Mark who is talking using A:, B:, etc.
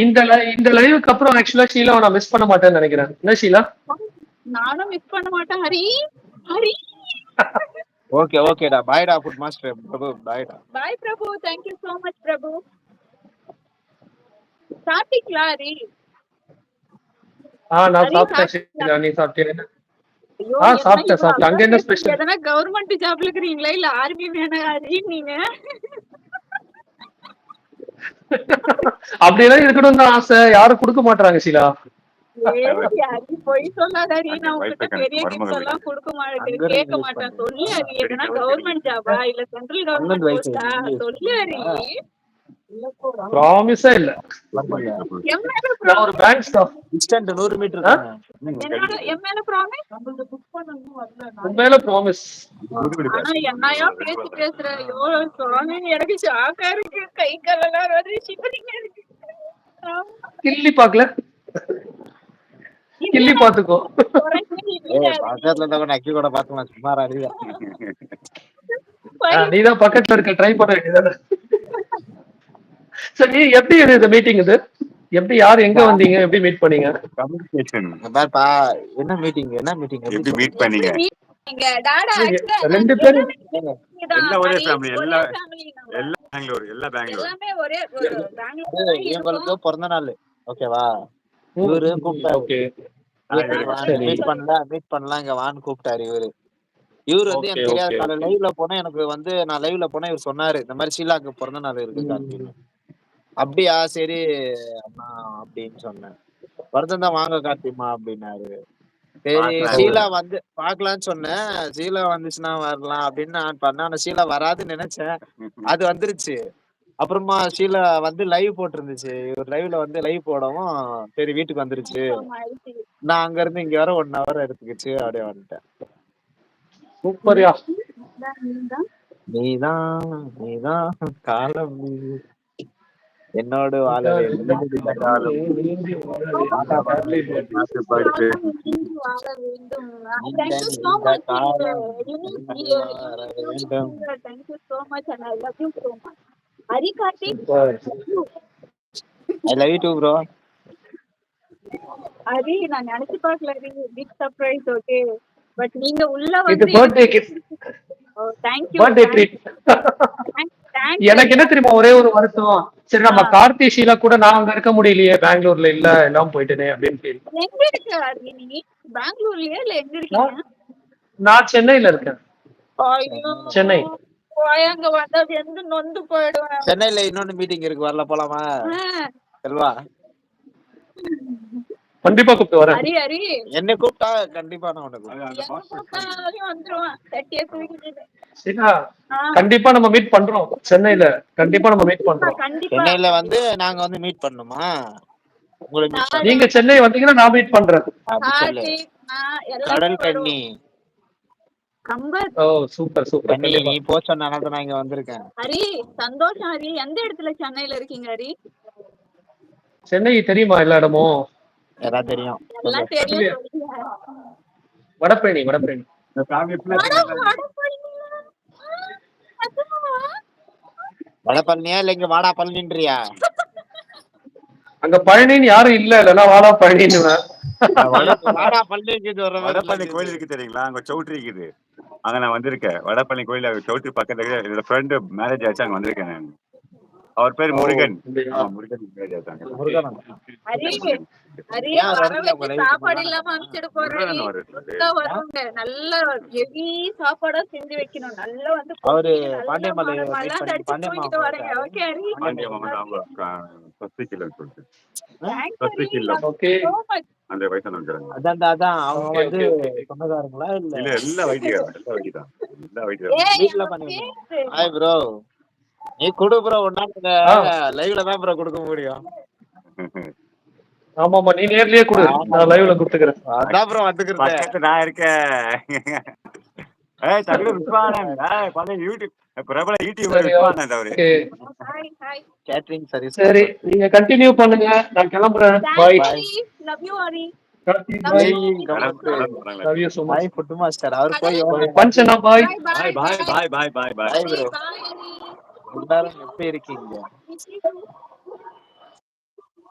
A: இந்த லைவுக்கு அப்புறம் ஆக்சுவலா ஷீலாவை நான் மிஸ் பண்ண மாட்டேன்னு நினைக்கிறேன். என்ன ஷீலா?
B: நானும் மிஸ் பண்ண மாட்டேன் ஹரி. ஹரி
C: ஓகே ஓகேடா, பாய்டா ஃபுட் மாஸ்டர் பிரபு, பாய்டா.
B: Bye Prabhu, thank you so much Prabhu. சாப்பிட்டீங்களா ஹரி?
A: நான் சாப்பிட்டேன் ஷீலா, நீ சாப்பிட்டீங்க?
B: ஐயோ,
A: சாப்பிட்டேன். அங்க என்ன ஸ்பெஷல்?
B: எதனா கவர்மெண்ட் ஜாப்ல இருக்கீங்களா இல்ல ஆர்மி மேனா ஹரி நீங்க?
A: அப்படியெல்லாம் இருக்கணும்னு தான் ஆசை, யாரும் கொடுக்க மாட்டாங்க ஷீலா.
B: போய் சொல்லாத ஹரி, நான் உங்ககிட்ட பெரிய கிஃப்ட் எல்லாம் கொடுக்க மாட்டேன், கேட்க மாட்டேன். சொல்லு ஹரி, எதனா கவர்மெண்ட் ஜாபா இல்ல சென்ட்ரல் கவர்மெண்ட் போஸ்டா? சொல்லு ஹரி.
A: ப்ராமிஸா இல்ல, நான் ஒரு பேங்க் ஸ்டாஃப்.
C: Distant 100 metre.
B: என் மேல ப்ராமிஸ்?
A: உன் மேல ப்ராமிஸ்.
B: ஆனா என்னையா பேசி பேசுற? ஐயோ சுவாமி, எனக்கு ஷாக்கா இருக்கு, கை காலெல்லாம் வருது, ஷிவரிங்கா இருக்கு.
A: கிள்ளி பாக்கல, கிள்ளி பாத்துக்கோ.
C: பக்கத்துல இருந்தவங்க நக்கி கூட பாக்கலாம், சுமாரா அடியா.
A: நீதான் பக்கத்துல இருக்க, ட்ரை பண்ண வேண்டியதானே. சரி, எப்படி இந்த மீட்டிங்? இது எப்படி, யார் எங்க வந்தீங்க, எப்படி மீட் பண்ணீங்க?
D: கம்யூனிகேஷன்
C: பாருப்பா, என்ன மீட்டிங்
D: எப்படி மீட் பண்ணீங்க?
A: ரெண்டு பேரும்
D: எல்லாம் ஒரே ஃபேமிலி, எல்லாம் பெங்களூர், எல்லாம் பெங்களூர்.
B: எல்லாமே ஒரே
C: இவங்களுக்கு பிறந்த நாள், ஓகேவா? இவரு கூப்பிட்டாரு, மீட் பண்ணலாம் இங்க வான்னு கூப்பிட்டாரு. இவரு வந்து எனக்கு தெரியாது, நான் லைவ்ல போனா எனக்கு வந்து, நான் லைவ்ல போனா இவர் சொன்னாரு இந்த மாதிரி ஷீலாக்கு பிறந்த நாள் இருக்கு கார்த்தின்னு. அப்படியா, சரி அண்ணா அப்படின்னு சொன்னேன். வருத்தம் தான், வாங்க கார்த்திமா அப்படின்னாரு. சரி ஷீலா வந்து பாக்கலாம்னு சொன்னேன், ஷீலா வந்துச்சுன்னா வரலாம் அப்படின்னு நான் பண்ணேன். ஆனா ஷீலா வராதுன்னு நினைச்சேன், அது வந்துருச்சு. அப்புறமா ஷீலா வந்து லைவ் போட்டிருந்துச்சு, இவர் லைவ்ல வந்து லைவ் போடவும் சரி வீட்டுக்கு வந்துருச்சு. நான் அங்க இருந்து இங்க வர 1 hour எடுத்துக்கிச்சு, அப்படியே வந்துட்டேன்.
A: சூப்பர்யா.
C: நீதான் காலம், என்னோடு வாழ வேண்டும். I love you too bro.
B: Hari, நான் நினைச்சு பார்க்கல Hari, big surprise. Okay, but நீங்க உள்ள வந்து
A: இது birthday gift.
B: Thank you.
A: Birthday treat. எனக்கு என்ன தெரியுமா ஒரே ஒரு வருத்தம், சரி நம்ம கார்த்தி ஷீலா கூட நான் அங்க இருக்க முடியலையே, பெங்களூர்ல இல்ல, எல்லாம் போயிட்டேனே அப்படின்னு ஃபீல்.
B: எங்க இருக்க ஹரி நீ? பெங்களூர்லயே இல்ல எங்க இருக்கீங்க?
A: நான் சென்னையில இருக்கேன். சென்னை.
B: அங்க வந்தா எந்த நொந்து போயிடுவேன்.
C: சென்னையில இன்னொன்னு மீட்டிங் இருக்கு, வரல போலாமா? செல்வா
A: கண்டிப்பா கூப்பிட்டு வரேன்.
B: ஹரி ஹரி,
C: என்ன கூப்பிட்டா கண்டிப்பா நான் உனக்கு
B: வந்துருவேன்.
A: கண்டிப்பா நம்ம மீட் பண்றோம் சென்னையில, கண்டிப்பா நம்ம மீட் பண்றோம்.
C: சென்னையில வந்து நாங்க வந்து மீட் பண்ணுமா?
A: நீங்க சென்னை வந்தீங்கன்னா நான் மீட் பண்றேன்.
C: கடல் கண்ணி.
A: ஓ சூப்பர் சூப்பர்.
C: நீ போ சொன்னனால நான் இங்க வந்திருக்கேன்.
B: ஹரி சந்தோஷம். ஹரி, எந்த இடத்துல சென்னையில இருக்கீங்க ஹரி?
A: சென்னை தெரியுமா எல்லா இடமும்?
C: எல்லாம் தெரியும்.
A: வடபழனி. வடபழனி
C: வடபழனியா இல்ல இங்க வாடா பழனின்றியா?
A: அங்க பழனின்னு யாரும் இல்ல, இல்லன்னா வாடா பழனின்னு.
D: வடபழனி கோயில் இருக்கு தெரியுங்களா? அங்க சௌட்ரி இருக்குது, அங்க நான் வந்திருக்கேன். வடபழனி கோயில் சௌட்ரி பக்கத்துல என்னோட ஃப்ரெண்டு மேரேஜ் ஆச்சு, அங்க வந்திருக்கேன் நான். அவர் பேர் முருகன். முருகன் மேரேஜ் ஆச்சாங்க.
B: சாப்பாடு இல்லாம அனுப்பிச்சிட்டு போறேன். நல்ல ஹெவி சாப்பாடா செஞ்சு வைக்கணும். நல்லா வந்து
C: அவரு பாண்டியமலை
B: வரேங்க. ஓகே ஹரி.
D: அந்த வயசானவங்க
C: அதான் அவங்க வந்து சொந்தக்காரங்களா இல்ல?
D: எல்லா வைத்தியம்
C: வீட்ல பண்ணுவீங்க. ஹாய் ப்ரோ, நீ குடு ப்ரோ, ஒண்ணா லைவ்ல தான் ப்ரோ கொடுக்க முடியும்.
A: ஆமாமா, நீ நேர்லயே கொடு, நான் லைவ்ல கொடுத்துக்கிறேன்.
C: அதான் ப்ரோ வந்துக்கிறேன், நான் இருக்கேன்.
D: பிரபல யூடியூபர் விஸ்வானந்த் அவரு.
C: Catering service.
A: சரி, நீங்க கண்டினியூ பண்ணுங்க, நான் கிளம்புறேன். Bye.
B: Love you Hari.
A: Love you so much.
C: Food master அவர் போய்
A: பஞ்சனா பாய்.
D: பாய் பாய் பாய் பாய் பாய் பாய்.
C: எல்லாரும் எப்படி இருக்கீங்க?